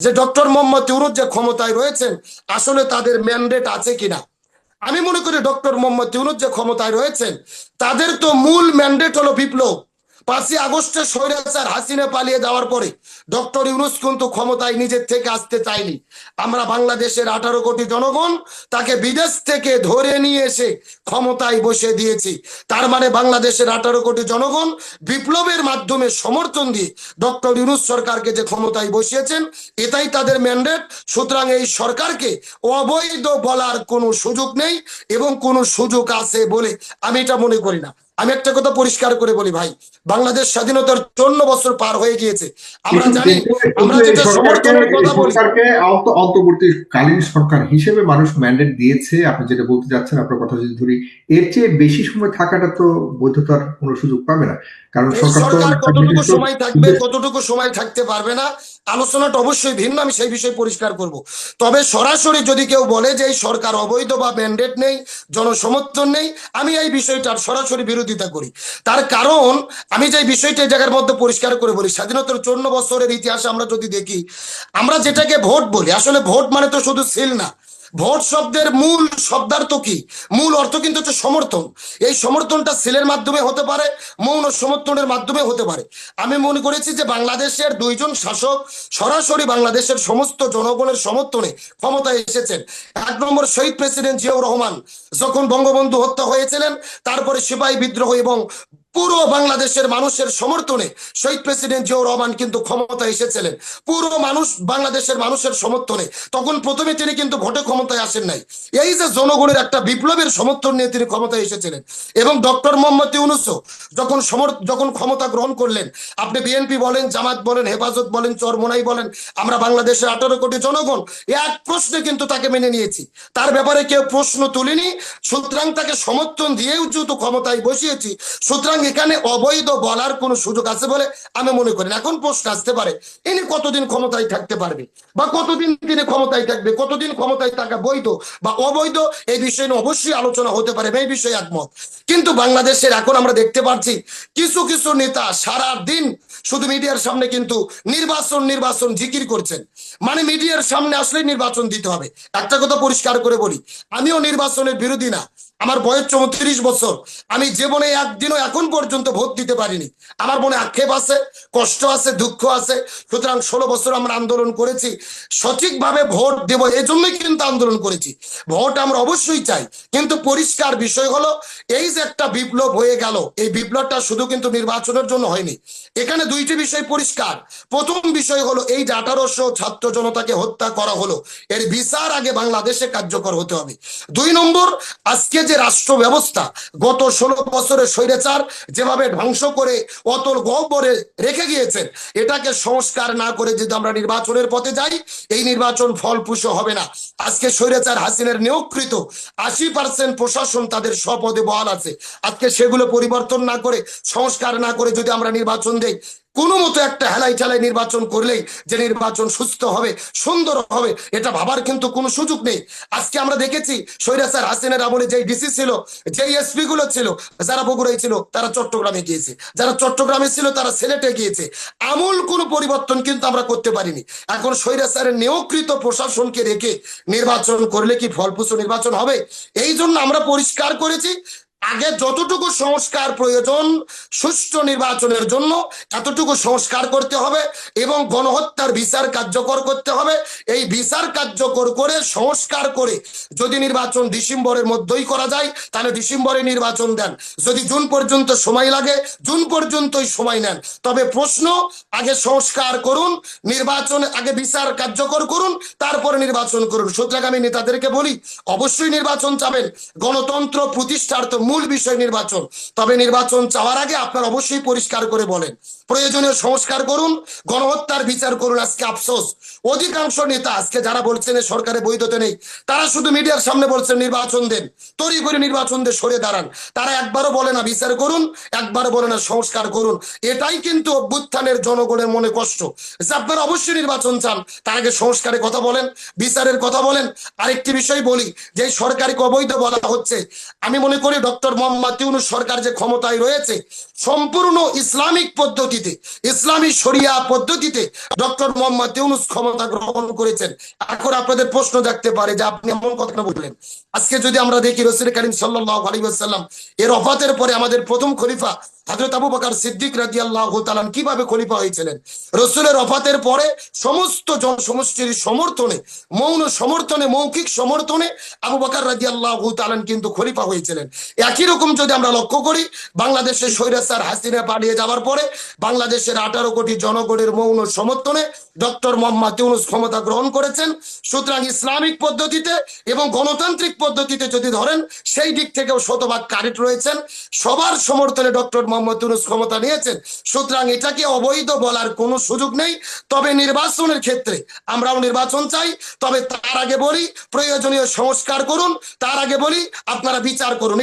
যে ডক্টর মোহাম্মদ ইউনূস যে ক্ষমতায় রয়েছেন আসলে তাদের ম্যান্ডেট আছে কিনা। আমি মনে করি ডক্টর মোহাম্মদ ইউনূস যে ক্ষমতায় রয়েছেন তাদের তো মূল ম্যান্ডেট হলো বিপ্লব। 5ই আগস্টে স্বৈরাচার হাসিনা পালিয়ে যাওয়ার পরে ডক্টর ইউনূস কিন্তু ক্ষমতায় নিজের থেকে আসতে চায়নি। আমরা বাংলাদেশের 18 কোটি জনগণ তাকে বিদেশ থেকে ধরে নিয়ে এসে ক্ষমতায় বসে দিয়েছি। তার মানে বাংলাদেশের 18 কোটি জনগণ বিপ্লবের মাধ্যমে সমর্থন দিয়ে ডক্টর ইউনূস সরকারকে যে ক্ষমতায় বসিয়েছেন এটাই তাদের ম্যান্ডেট। সুতরাং এই সরকারকে অবৈধ বলার কোনো সুযোগ নেই এবং কোনো সুযোগ আছে বলে আমি এটা মনে করি না। আমি একটা কথা পরিষ্কার করে বলি ভাই, বাংলাদেশ স্বাধীনতার 54 বছর পার হয়ে গিয়েছে। আমরা কিন্তু জানি, কিন্তু আমরা কিন্তু যেটা সমর্থনের এই কথা বলি। সরকারকে অন্তর্বর্তীকালীন সরকার হিসেবে মানুষ ম্যান্ডেট দিয়েছে। আপনি যেটা বলতে যাচ্ছেন, আপনার কথা যদি ধরি, এর চেয়ে বেশি সময় থাকাটা তো বৈধতার কোনো সুযোগ পাবে না, কারণ এই সরকার তো সরকার একটা কতটুকু নির্দিষ্ট সময় থাকবে উদ্দেশ্য। কতটুকু সময় থাকতে পারবে না আলোচনাটা অবশ্যই ভিন্ন, আমি সেই বিষয়ে পরিষ্কার করব। তবে সরাসরি যদি কেউ বলে যে এই সরকার অবৈধ বা ম্যান্ডেট নেই, জনসমর্থন নেই, আমি এই বিষয়টার সরাসরি বিরোধিতা করি। তার কারণ আমি যে বিষয়টা এই জায়গার মধ্যে পরিষ্কার করে বলি, স্বাধীনতার 54 বছরের ইতিহাসে আমরা যদি দেখি, আমরা যেটাকে ভোট বলি, আসলে ভোট মানে তো শুধু সিল না। ভোট শব্দের মূল শব্দার্থ কি, মূল অর্থ কিন্তু হচ্ছে সমর্থন। এই সমর্থনটা সিলের মাধ্যমে হতে পারে, মৌন সমর্থনের মাধ্যমে হতে পারে। আমি মনে করেছি যে বাংলাদেশের 2জন শাসক সরাসরি বাংলাদেশের সমস্ত জনগণের সমর্থনে ক্ষমতায় এসেছেন। 1 নম্বর শহীদ প্রেসিডেন্ট জিয়াউর রহমান যখন বঙ্গবন্ধু হত্যা হয়েছিলেন, তারপরে সিপাহী বিদ্রোহ এবং পুরো বাংলাদেশের মানুষের সমর্থনে শহীদ প্রেসিডেন্ট জিয়াউর রহমান কিন্তু ক্ষমতায় এসেছিলেন। পুরো মানুষ, বাংলাদেশের মানুষের সমর্থনে। তখন প্রথমে তিনি কিন্তু ভোটে ক্ষমতায় আসেন নাই, এই যে জনগণের একটা বিপ্লবের সমর্থন নিয়ে তিনি ক্ষমতায় এসেছিলেন। এবং ডক্টর মোহাম্মদ ইউনূসও যখন ক্ষমতা গ্রহণ করলেন, আপনি বিএনপি বলেন, জামাত বলেন, হেফাজত বলেন, চরমোনাই বলেন, আমরা বাংলাদেশের 18 কোটি জনগণ এক প্রশ্নে কিন্তু তাকে মেনে নিয়েছি। তার ব্যাপারে কেউ প্রশ্ন তুলিনি। সুতরাং তাকে সমর্থন দিয়েও যেহেতু ক্ষমতায় বসিয়েছি, সুতরাং এখানে অবৈধ বলার কোনো সুযোগ আছে বলে আমি মনে করি না। এখন প্রশ্ন আসতে পারে ইনি কতদিন ক্ষমতায় থাকতে পারবে, বা কতদিন তিনি ক্ষমতায় থাকবে, কতদিন ক্ষমতায় থাকা বৈধ বা অবৈধ, এই বিষয়ে অবশ্যই আলোচনা হতে পারে, এই বিষয়ে একমত। কিন্তু বাংলাদেশের এখন আমরা দেখতে পাচ্ছি কিছু কিছু নেতা সারা দিন শুধু মিডিয়ার সামনে কিন্তু নির্বাচন নির্বাচন জিকির করছেন। মানে মিডিয়ার সামনে আসলে নির্বাচন দিতে হবে। একটা কথা পরিষ্কার করে বলি, আমিও নির্বাচনের বিরোধী না। আমার বয়স 34 বছর, আমি জীবনে একদিনও এখন পর্যন্ত ভোট দিতে পারিনি। আমার মনে আক্ষেপ আছে, কষ্ট আছে, দুঃখ আছে। সুতরাং 16 বছর আমরা আন্দোলন করেছি, সঠিকভাবে ভোট দেব এজন্যই কিন্তু আন্দোলন করেছি। ভোট আমরা অবশ্যই চাই, কিন্তু পরিষ্কার বিষয় হলো এই যে একটা বিপ্লব হয়ে গেল, এই বিপ্লবটা শুধু কিন্তু নির্বাচনের জন্য হয়নি। এখানে 2টি বিষয় পরিষ্কার। প্রথম বিষয় হলো এই যে 1800 ছাত্র জনতাকে হত্যা করা হলো, এর বিচার আগে বাংলাদেশে কার্যকর হতে হবে। 2 নম্বর, আজকে যে রাষ্ট্র ব্যবস্থা গত 16 বছরের স্বৈরাচার যেভাবে ধ্বংস করে অতল গহ্বরে রেখে গিয়েছেন, এটাকে সংস্কার না করে যদি আমরা নির্বাচনের পথে যাই, এই নির্বাচন ফলপ্রসূ হবে না। আজকে স্বৈরাচার হাসিনার নিয়োগকৃত 80% প্রশাসন তাদের স্বপদে বহাল আছে। আজকে সেগুলো পরিবর্তন না করে, সংস্কার না করে যদি আমরা নির্বাচন দেই, কোনো মতো একটা হেলাই ঠেলাই নির্বাচন করলেই যে নির্বাচন সুস্থ হবে, সুন্দর হবে, এটা ভাবার কিন্তু কোনো সুযোগ নেই। আজকে আমরা দেখেছি স্বৈরাচার হাসিনার আমলে যেই ডিসি ছিল, যেই এসপি গুলো ছিল, যারা বগুড়ায় ছিল তারা চট্টগ্রামে গিয়েছে, যারা চট্টগ্রামে ছিল তারা সিলেটে গিয়েছে। আমূল কোনো পরিবর্তন কিন্তু আমরা করতে পারিনি। এখন স্বৈরাচারের নিয়োগকৃত প্রশাসনকে রেখে নির্বাচন করলে কি ফলপ্রসূ নির্বাচন হবে? এই জন্য আমরা পরিষ্কার করেছি, আগে যতটুকু সংস্কার প্রয়োজন সুষ্ঠু নির্বাচনের জন্য এতটুকু সংস্কার করতে হবে এবং গণহত্যার বিচার কার্যকর করতে হবে। এই বিচার কার্যকর করে সংস্কার করে যদি নির্বাচন ডিসেম্বরের মধ্যেই করা যায় তাহলে ডিসেম্বরে নির্বাচন দেন। যদি জুন পর্যন্ত সময় লাগে জুন পর্যন্তই সময় নেন। তবে প্রশ্ন, আগে সংস্কার করুন, নির্বাচন আগে বিচার কার্যকর করুন, তারপরে নির্বাচন করুন। সুতরাং আমি নেতাদেরকে বলি অবশ্যই নির্বাচন চাবেন, গণতন্ত্র প্রতিষ্ঠার তো মূল বিষয় নির্বাচন। তবে নির্বাচন চাওয়ার আগে আপনারা অবশ্যই পরিষ্কার করে বলেন প্রয়োজনীয় সংস্কার করুন, গণহত্যার বিচার করুন। আজকে আফসোস, অধিকাংশ নেতা আজকে যারা বলছেন সরকারের বৈধতা নেই, তারা শুধু মিডিয়ার সামনে বলছেন নির্বাচন দেন, তৈরি করে নির্বাচন দিয়ে সরে দাঁড়ান। তারা একবারও বলে না বিচার করুন, একবারও বলে না সংস্কার করুন। এটাই কিন্তু অভ্যুত্থানের জনগণের মনে কষ্ট যে আপনারা অবশ্যই নির্বাচন চান, তার আগে সংস্কারের কথা বলেন, বিচারের কথা বলেন। আরেকটি বিষয় বলি, যে সরকারকে অবৈধ বলা হচ্ছে, আমি মনে করি ডক্টর ডক্টর মোহাম্মদ ইউনূস সরকার যে ক্ষমতায় রয়েছে সম্পূর্ণ ইসলামিক পদ্ধতিতে, ইসলামী শরিয়া পদ্ধতিতে ডক্টর মোহাম্মদ ইউনূস ক্ষমতা গ্রহণ করেছেন। এখন আপনাদের প্রশ্ন জাগতে পারে যে আপনি এমন কথা বললেন, আজকে যদি আমরা দেখি রাসূল করিম সাল্লাল্লাহু আলাইহি ওয়াসাল্লাম এর ওফাতের পরে আমাদের প্রথম খলিফা হযরত আবু বকর সিদ্দিক রাদিয়াল্লাহু তাআলা কিভাবে খলিফা হয়েছিলেন? রাসূলের ওফাতের পরে সমস্ত জনসমষ্টির সমর্থনে, মৌন সমর্থনে, মৌখিক সমর্থনে আবু বকর রাদিয়াল্লাহু তাআলা কিন্তু খলিফা হয়েছিলেন। একই রকম যদি আমরা লক্ষ্য করি, বাংলাদেশের স্বৈরাচার হাসিনা পালিয়ে যাওয়ার পরে বাংলাদেশের 18 কোটি জনগণের মৌন সমর্থনে ডক্টর মোহাম্মদ ইউনূস ক্ষমতা গ্রহণ করেছেন। সুতরাং ইসলামিক পদ্ধতিতে এবং গণতান্ত্রিক পদ্ধতিতে যদি ধরেন, সেই দিক থেকেও শতভাগ কারেক্ট রয়েছেন। সবার সমর্থনে ডক্টর মোহাম্মদ ইউনূস ক্ষমতা নিয়েছেন। সুতরাং এটাকে অবৈধ বলার কোনো সুযোগ নেই। তবে নির্বাচনের ক্ষেত্রে আমরাও নির্বাচন চাই, তবে তার আগে বলি প্রয়োজনীয় সংস্কার করুন, তার আগে বলি আপনারা বিচার করুন।